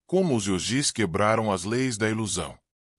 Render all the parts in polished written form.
Como os yogis quebraram as leis da ilusão.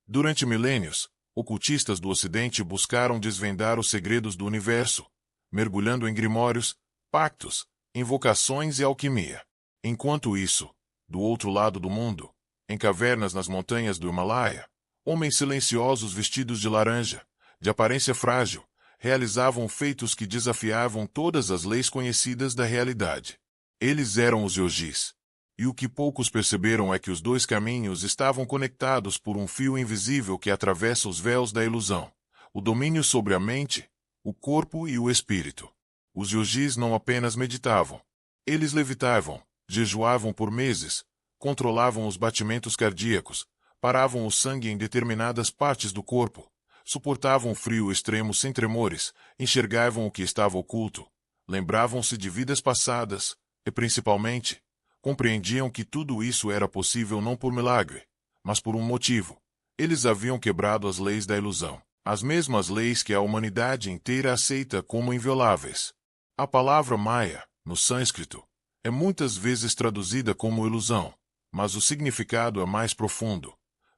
Durante milênios, ocultistas do Ocidente buscaram desvendar os segredos do universo, mergulhando em grimórios, pactos, invocações e alquimia. Enquanto isso, do outro lado do mundo, em cavernas nas montanhas do Himalaia, homens silenciosos vestidos de laranja, de aparência frágil, realizavam feitos que desafiavam todas as leis conhecidas da realidade. Eles eram os yogis. E o que poucos perceberam é que os dois caminhos estavam conectados por um fio invisível que atravessa os véus da ilusão, o domínio sobre a mente, o corpo e o espírito. Os yogis não apenas meditavam. Eles levitavam, jejuavam por meses, controlavam os batimentos cardíacos, paravam o sangue em determinadas partes do corpo, suportavam o frio extremo sem tremores, enxergavam o que estava oculto, lembravam-se de vidas passadas, e principalmente, compreendiam que tudo isso era possível não por milagre, mas por um motivo. Eles haviam quebrado as leis da ilusão, as mesmas leis que a humanidade inteira aceita como invioláveis. A palavra Maya, no sânscrito, é muitas vezes traduzida como ilusão, mas o significado é mais profundo.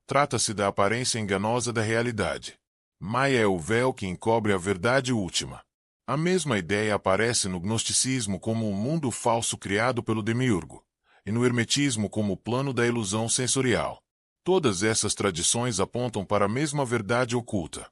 Trata-se da aparência enganosa da realidade. Maya é o véu que encobre a verdade última. A mesma ideia aparece no gnosticismo como um mundo falso criado pelo demiurgo, e no hermetismo como o plano da ilusão sensorial. Todas essas tradições apontam para a mesma verdade oculta.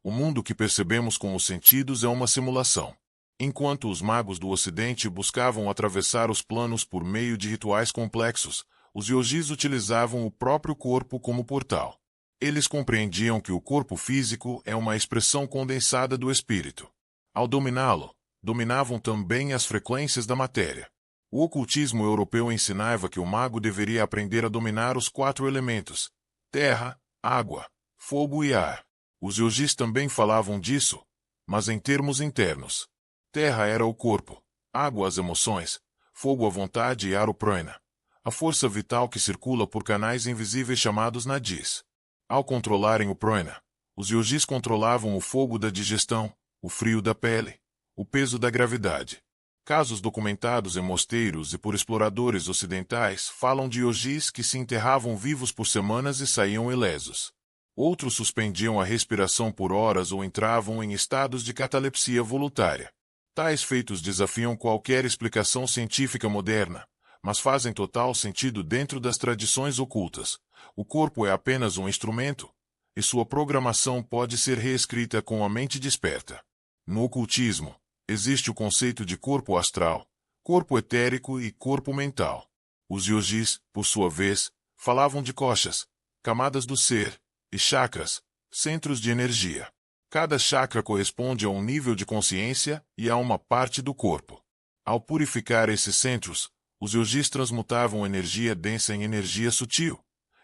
O mundo que percebemos com os sentidos é uma simulação. Enquanto os magos do Ocidente buscavam atravessar os planos por meio de rituais complexos, os yogis utilizavam o próprio corpo como portal. Eles compreendiam que o corpo físico é uma expressão condensada do espírito. Ao dominá-lo, dominavam também as frequências da matéria. O ocultismo europeu ensinava que o mago deveria aprender a dominar os 4 elementos: terra, água, fogo e ar. Os yogis também falavam disso, mas em termos internos. Terra era o corpo, água as emoções, fogo a vontade e ar o prana, a força vital que circula por canais invisíveis chamados nadis. Ao controlarem o prana, os yogis controlavam o fogo da digestão, o frio da pele, o peso da gravidade. Casos documentados em mosteiros e por exploradores ocidentais falam de yogis que se enterravam vivos por semanas e saíam ilesos. Outros suspendiam a respiração por horas ou entravam em estados de catalepsia voluntária. Tais feitos desafiam qualquer explicação científica moderna, mas fazem total sentido dentro das tradições ocultas. O corpo é apenas um instrumento, e sua programação pode ser reescrita com a mente desperta. No ocultismo, existe o conceito de corpo astral, corpo etérico e corpo mental. Os yogis, por sua vez, falavam de koshas, camadas do ser, e chakras, centros de energia. Cada chakra corresponde a um nível de consciência e a uma parte do corpo. Ao purificar esses centros, os yogis transmutavam energia densa em energia sutil,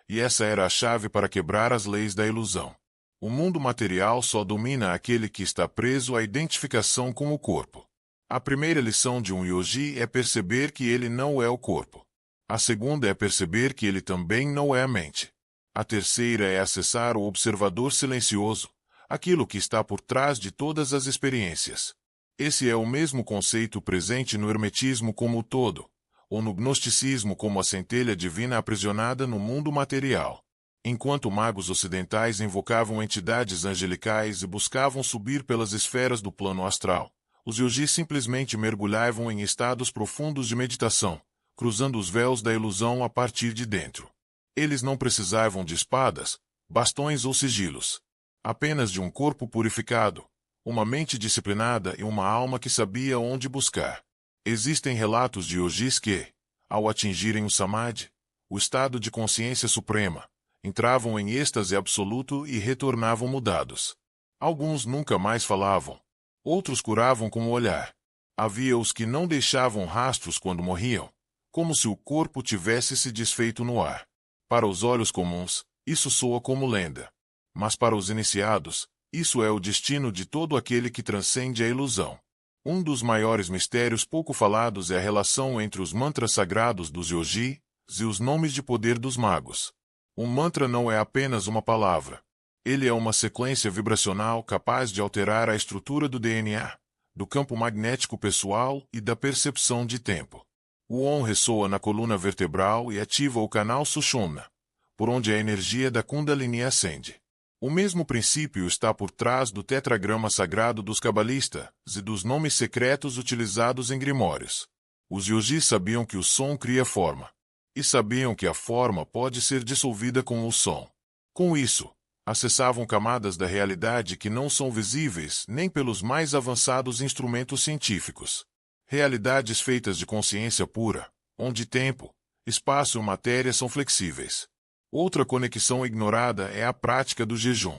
e essa era a chave para quebrar as leis da ilusão. O mundo material só domina aquele que está preso à identificação com o corpo. A primeira lição de um yogi é perceber que ele não é o corpo. A segunda é perceber que ele também não é a mente. A terceira é acessar o observador silencioso, aquilo que está por trás de todas as experiências. Esse é o mesmo conceito presente no hermetismo como um todo, ou no gnosticismo como a centelha divina aprisionada no mundo material. Enquanto magos ocidentais invocavam entidades angelicais e buscavam subir pelas esferas do plano astral, os yogis simplesmente mergulhavam em estados profundos de meditação, cruzando os véus da ilusão a partir de dentro. Eles não precisavam de espadas, bastões ou sigilos. Apenas de um corpo purificado, uma mente disciplinada e uma alma que sabia onde buscar. Existem relatos de yogis que, ao atingirem o samadhi, o estado de consciência suprema, entravam em êxtase absoluto e retornavam mudados. Alguns nunca mais falavam. Outros curavam com o olhar. Havia os que não deixavam rastros quando morriam, como se o corpo tivesse se desfeito no ar. Para os olhos comuns, isso soa como lenda. Mas para os iniciados, isso é o destino de todo aquele que transcende a ilusão. Um dos maiores mistérios pouco falados é a relação entre os mantras sagrados dos yogis e os nomes de poder dos magos. Um mantra não é apenas uma palavra. Ele é uma sequência vibracional capaz de alterar a estrutura do DNA, do campo magnético pessoal e da percepção de tempo. O Om ressoa na coluna vertebral e ativa o canal Sushumna, por onde a energia da Kundalini ascende. O mesmo princípio está por trás do tetragrama sagrado dos cabalistas e dos nomes secretos utilizados em grimórios. Os yogis sabiam que o som cria forma, e sabiam que a forma pode ser dissolvida com o som. Com isso, acessavam camadas da realidade que não são visíveis nem pelos mais avançados instrumentos científicos. Realidades feitas de consciência pura, onde tempo, espaço e matéria são flexíveis. Outra conexão ignorada é a prática do jejum.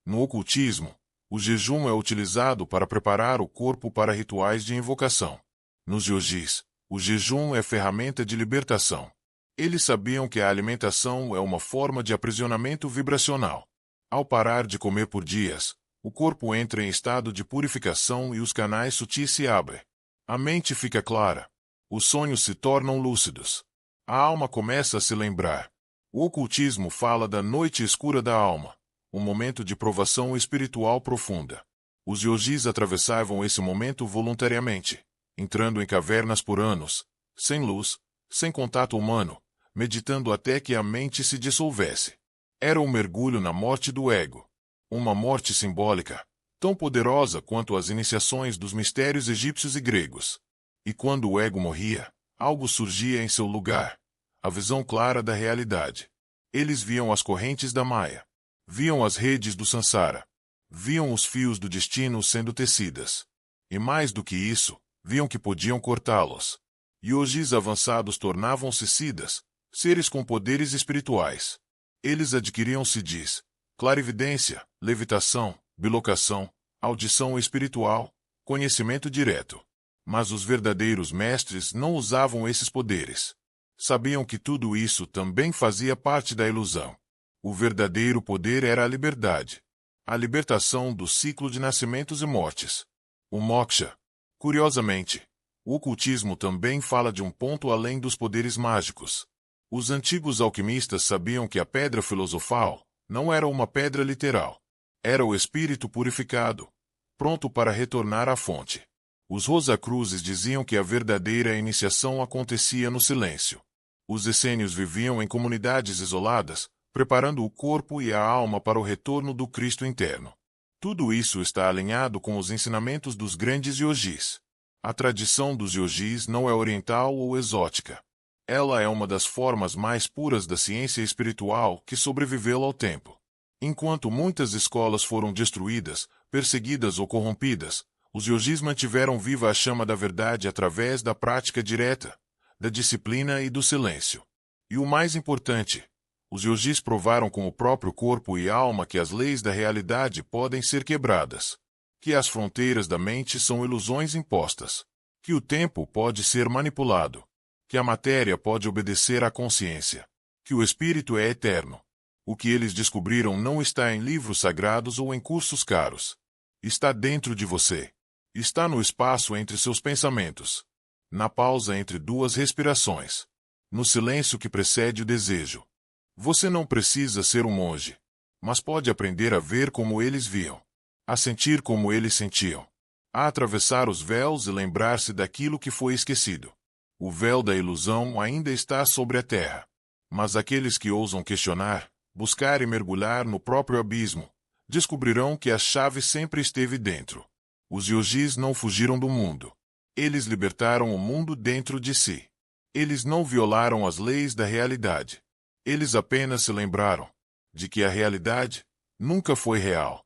No ocultismo, o jejum é utilizado para preparar o corpo para rituais de invocação. Nos yogis, o jejum é ferramenta de libertação. Eles sabiam que a alimentação é uma forma de aprisionamento vibracional. Ao parar de comer por dias, o corpo entra em estado de purificação e os canais sutis se abrem. A mente fica clara. Os sonhos se tornam lúcidos. A alma começa a se lembrar. O ocultismo fala da noite escura da alma, um momento de provação espiritual profunda. Os yogis atravessavam esse momento voluntariamente, entrando em cavernas por anos, sem luz, sem contato humano, meditando até que a mente se dissolvesse. Era um mergulho na morte do ego. Uma morte simbólica, tão poderosa quanto as iniciações dos mistérios egípcios e gregos. E quando o ego morria, algo surgia em seu lugar. A visão clara da realidade. Eles viam as correntes da Maya. Viam as redes do Sansara. Viam os fios do destino sendo tecidas. E mais do que isso, viam que podiam cortá-los. Yogis avançados tornavam-se siddhas, seres com poderes espirituais. Eles adquiriam siddhis, clarividência, levitação, bilocação, audição espiritual, conhecimento direto. Mas os verdadeiros mestres não usavam esses poderes. Sabiam que tudo isso também fazia parte da ilusão. O verdadeiro poder era a liberdade. A libertação do ciclo de nascimentos e mortes. O moksha. Curiosamente, o ocultismo também fala de um ponto além dos poderes mágicos. Os antigos alquimistas sabiam que a pedra filosofal não era uma pedra literal. Era o espírito purificado, pronto para retornar à fonte. Os Rosacruzes diziam que a verdadeira iniciação acontecia no silêncio. Os essênios viviam em comunidades isoladas, preparando o corpo e a alma para o retorno do Cristo interno. Tudo isso está alinhado com os ensinamentos dos grandes yogis. A tradição dos yogis não é oriental ou exótica. Ela é uma das formas mais puras da ciência espiritual que sobreviveu ao tempo. Enquanto muitas escolas foram destruídas, perseguidas ou corrompidas, os yogis mantiveram viva a chama da verdade através da prática direta, da disciplina e do silêncio. E o mais importante, os yogis provaram com o próprio corpo e alma que as leis da realidade podem ser quebradas, que as fronteiras da mente são ilusões impostas, que o tempo pode ser manipulado, que a matéria pode obedecer à consciência, que o espírito é eterno. O que eles descobriram não está em livros sagrados ou em cursos caros. Está dentro de você. Está no espaço entre seus pensamentos. Na pausa entre duas respirações. No silêncio que precede o desejo. Você não precisa ser um monge, mas pode aprender a ver como eles viam, a sentir como eles sentiam, a atravessar os véus e lembrar-se daquilo que foi esquecido. O véu da ilusão ainda está sobre a terra, mas aqueles que ousam questionar, buscar e mergulhar no próprio abismo, descobrirão que a chave sempre esteve dentro. Os yogis não fugiram do mundo. Eles libertaram o mundo dentro de si. Eles não violaram as leis da realidade. Eles apenas se lembraram de que a realidade nunca foi real.